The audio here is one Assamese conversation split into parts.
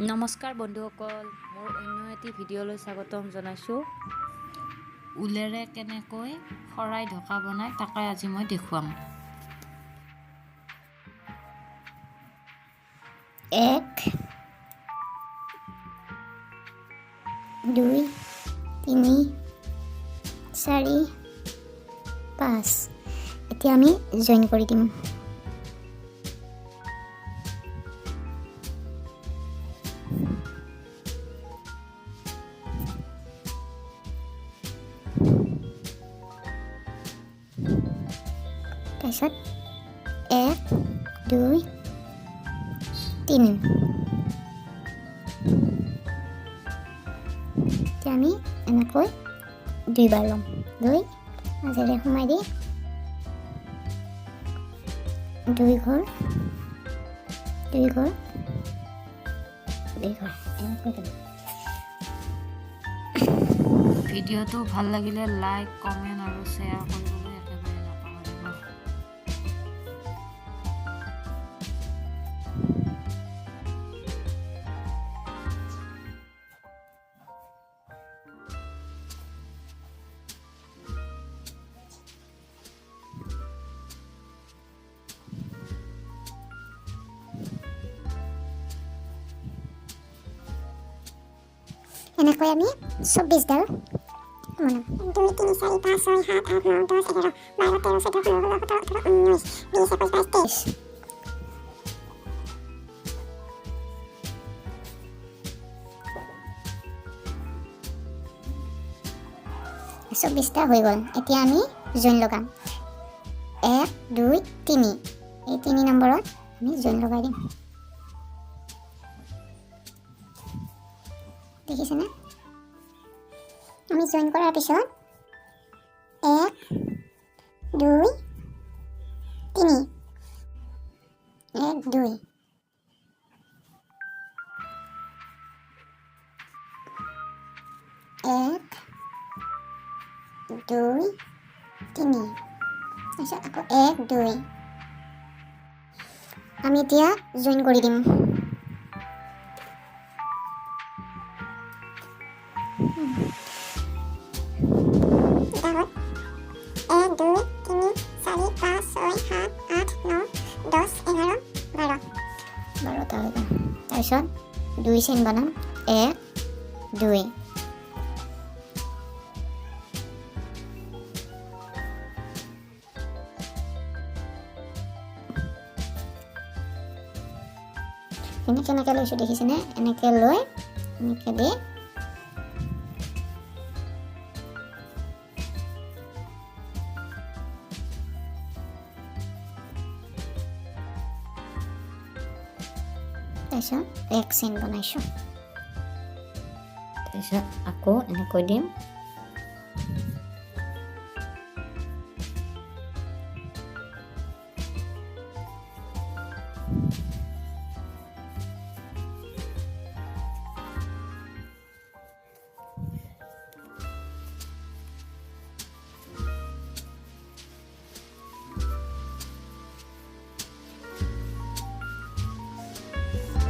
নমস্কাৰ বন্ধুসকল, মোৰ অন্য এটি ভিডিঅ'লৈ স্বাগতম জনাইছোঁ। ঊলেৰে কেনেকৈ শৰাই ঢকা বনাই তাকে আজি মই দেখুৱাম। 1 2 3 4 5 এতিয়া আমি জইন কৰি দিম। তাৰপিছত 1 2 3 এতিয়া আমি এনেকৈ দুইবাৰ ল'ম, লৈ মাজেৰে সোমাই দি 2 ঘৰ 2 ঘৰ 2 ঘৰ এনেকৈ দিম। ভিডিঅ'টো ভাল লাগিলে লাইক, কমেণ্ট আৰু শ্বেয়াৰ কৰিবলৈ একেবাৰে নাপাহৰিব। এনেকৈ আমি 24ডাল বনাম। 2 3 4 5 6 7 8 9 10 11 12 13 14 15 16 17 18 19 20 21 22 23 24টা হৈ গ'ল। এতিয়া আমি জইন লগাম। 1 2 3 এই 3 নম্বৰত আমি জইন লগাই দিম। দেখিছেনে? আমি জইন কৰাৰ পিছত 1 2 3 1 2 1 2 3 তাৰপিছত আকৌ 1 2 আমি এতিয়া জইন কৰি দিম। দাগত 1 2 3 4 5 6 7 8 9 10 11 12 12টা হৈ গ'ল। তাৰপিছত 2 চেইন বনাম। 1 2 এনেকৈ লৈছোঁ, দেখিছেনে? এনেকৈ লৈ এনেকৈ দি তাৰপিছত 1 চেইন বনাইছোঁ। তাৰপিছত আকৌ এনেকৈ দিম।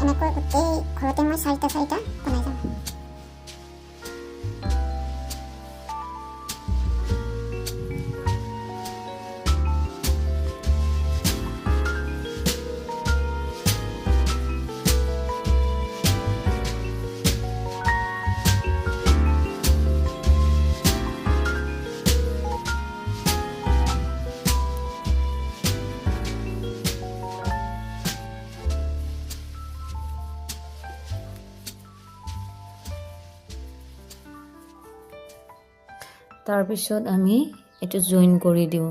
এনেকৈ গোটেই ঘৰতে মই 4টা বনাই যাম। তাৰপিছত আমি এইটো জইন কৰি দিওঁ।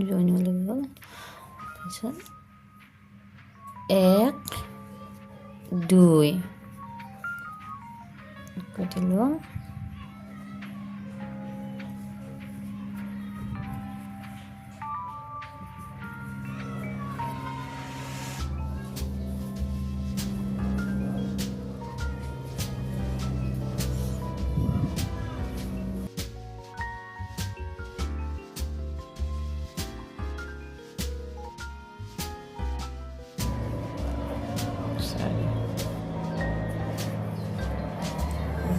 জইন হৈ গ'ল। তাৰপিছত 1 2 দিলোঁ।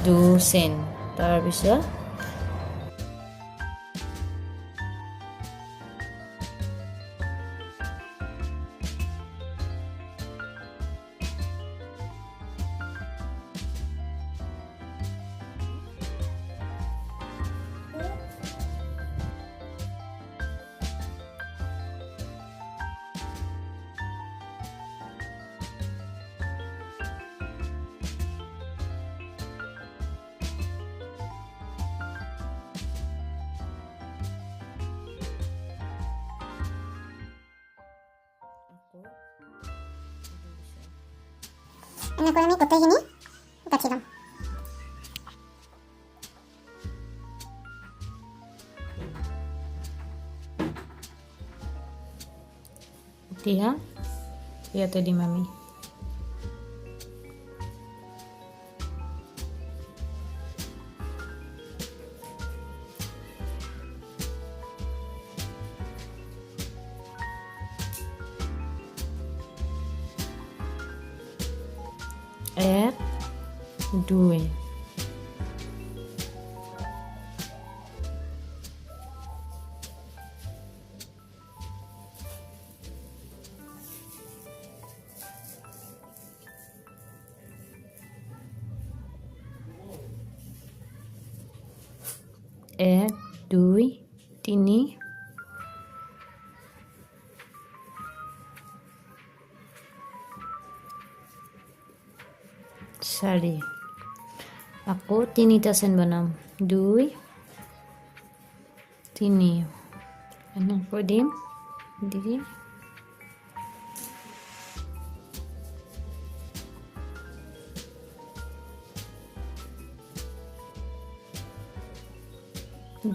2 চেন তাৰপিছত এনেকৈ আমি গোটেইখিনি গাঁঠি ল'ম। এতিয়া ইয়াতে দিম আমি এক দুই এক দুই তিনি চাৰি আকৌ তিনিটা চেন বনাম 2 3 এনেকৈ দিম দি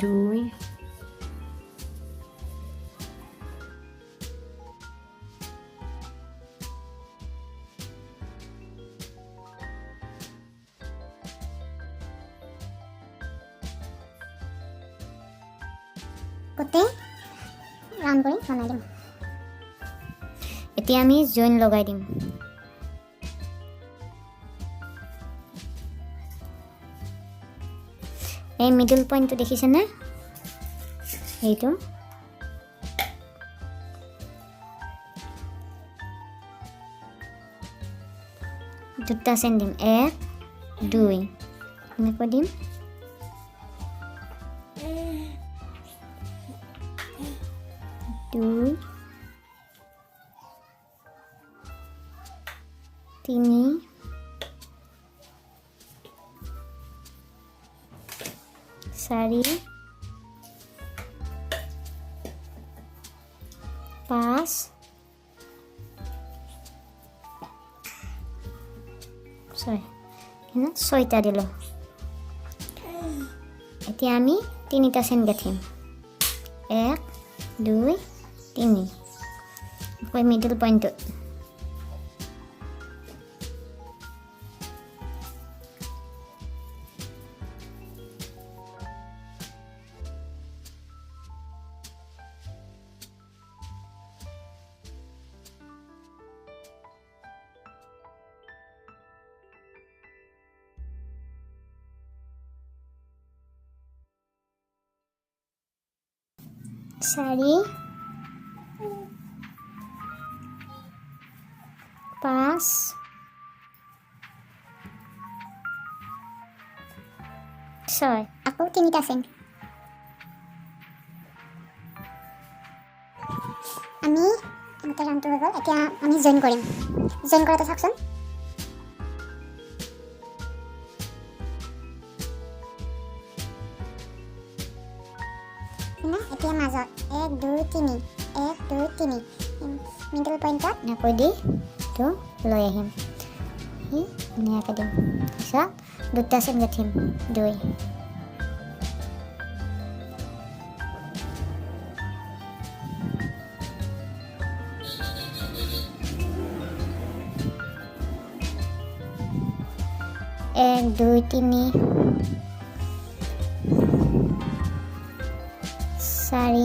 2 গোটেই ৰাউণ্ড কৰি বনাই দিম। এতিয়া আমি জইন লগাই দিম। এই মিডল পইণ্টটো দেখিছেনে? এইটো দুটা চেন দিম 1 2 এনেকৈ দিম। দুই তিনি চাৰি পাঁচ ছয়টা দিলোঁ। এতিয়া আমি তিনিটা চেন গাঁঠিম 1 2 3 আকৌ মিডল পইণ্টত চাৰি পাঁচ ছয় আকৌ তিনিটা চেন আমি এনেকৈ ৰাউণ্ডটো হৈ গ'ল। এতিয়া আমি জইন কৰিম। জইন কৰাটো চাওকচোন। এতিয়া মাজত 1 2 3 1 2 3 মিডল পইণ্টত এনেকৈ দি এইটো লৈ আহিম। ধুনীয়াকৈ দিম। তাৰপিছত দুটা চেন গাঁঠিম 2 1 2 3 4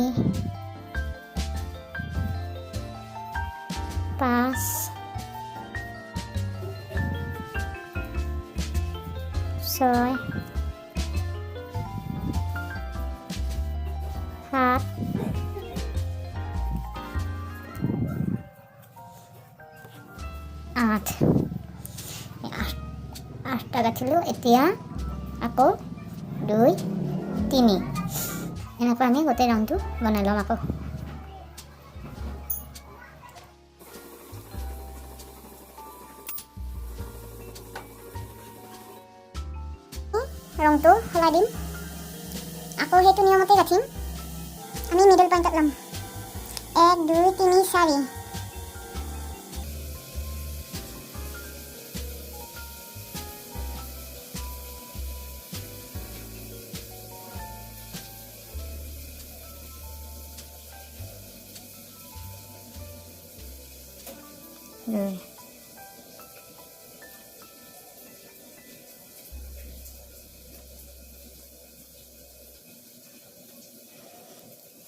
5 6 সাত, আঠ, আঠটা গাঁঠিলোঁ। এতিয়া আকৌ 2, 3 এনেকৈ আমি গোটেই ৰাউণ্ডটো বনাই ল'ম। আকৌ ৰংটো সলাই দিম। আকৌ সেইটো নিয়মতে গাঠিম। আমি মিডল পইণ্টত ল'ম 1, 2, 3, 4।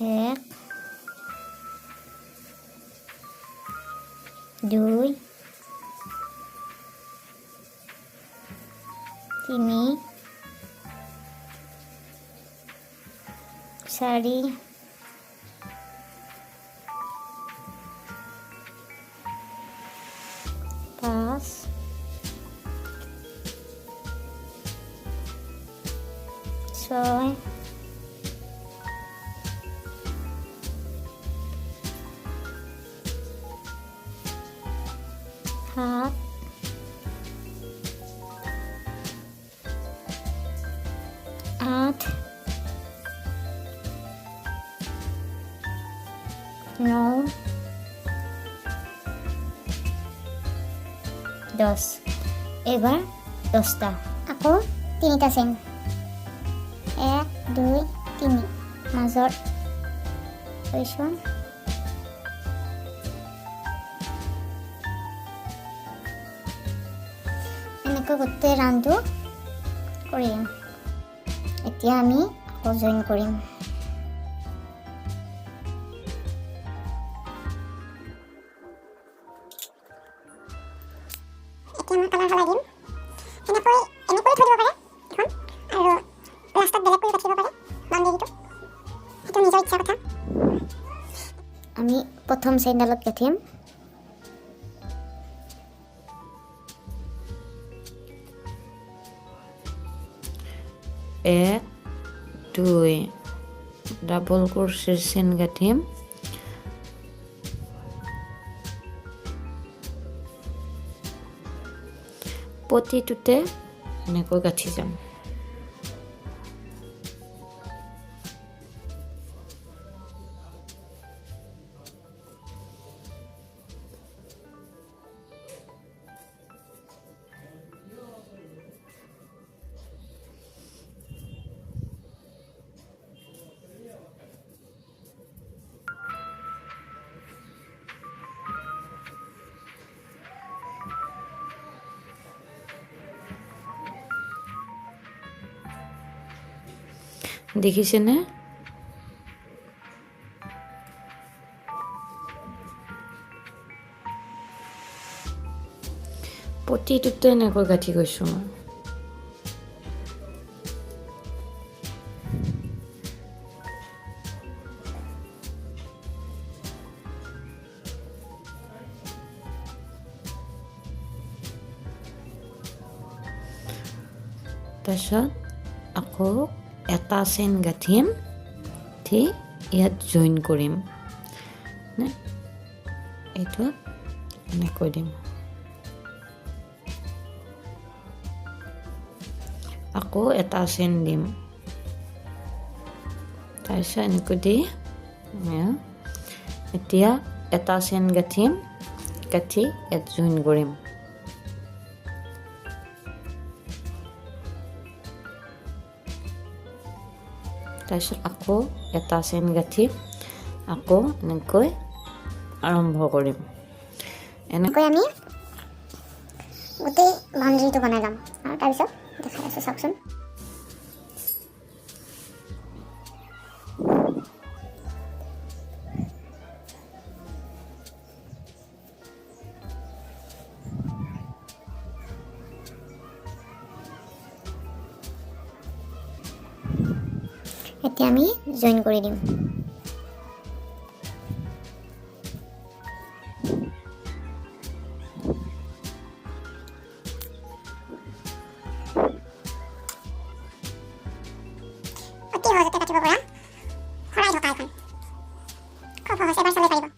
এক, 2, 3, 4, 5, 6, 7, 8, 9, 10। এবাৰ 10টা। আকৌ 3টা চেইন 1, 2, 3 মাজত লৈছোঁ। এনেকৈ গোটেই ৰাউণ্ডটো কৰিম। এতিয়া আমি আকৌ জইন কৰিম। এতিয়া মই কালাৰ সলাই দিম। এনেকৈ থৈ দিব পাৰে এখন, আৰু লাষ্টত বেলেগ কৰি ৰাখিব পাৰে বাউণ্ডেৰীটো। সেইটো নিজৰ ইচ্ছা কথা। আমি প্ৰথম চেইনডালত গাঠিম। 1, 2 ডাবল কুৰ্চিৰ চেইন গাঠিম। প্ৰতিটোতে এনেকৈ গাঁঠি যাম। দেখিছেনে? প্ৰতিটোতে এনেকৈ গাঁঠি গৈছোঁ মই। তাৰপিছত আকৌ এটা চেইন গাঁঠিম, গাঁঠি ইয়াত জইন কৰিম। এইটো এনেকৈ দিম। আকৌ এটা চেইন দিম। তাৰপিছত এনেকৈ দি এতিয়া এটা চেইন গাঁঠিম, গাঁঠি ইয়াত জইন কৰিম। তাৰপিছত আকৌ এটা চেইন গাঁঠি আকৌ এনেকৈ আৰম্ভ কৰিম। এনেকৈ আমি গোটেই বাউণ্ডেৰীটো বনাই ল'ম। আৰু তাৰপিছত দেখাই আছোঁ, চাওকচোন। এতিয়া আমি জইন কৰি দিম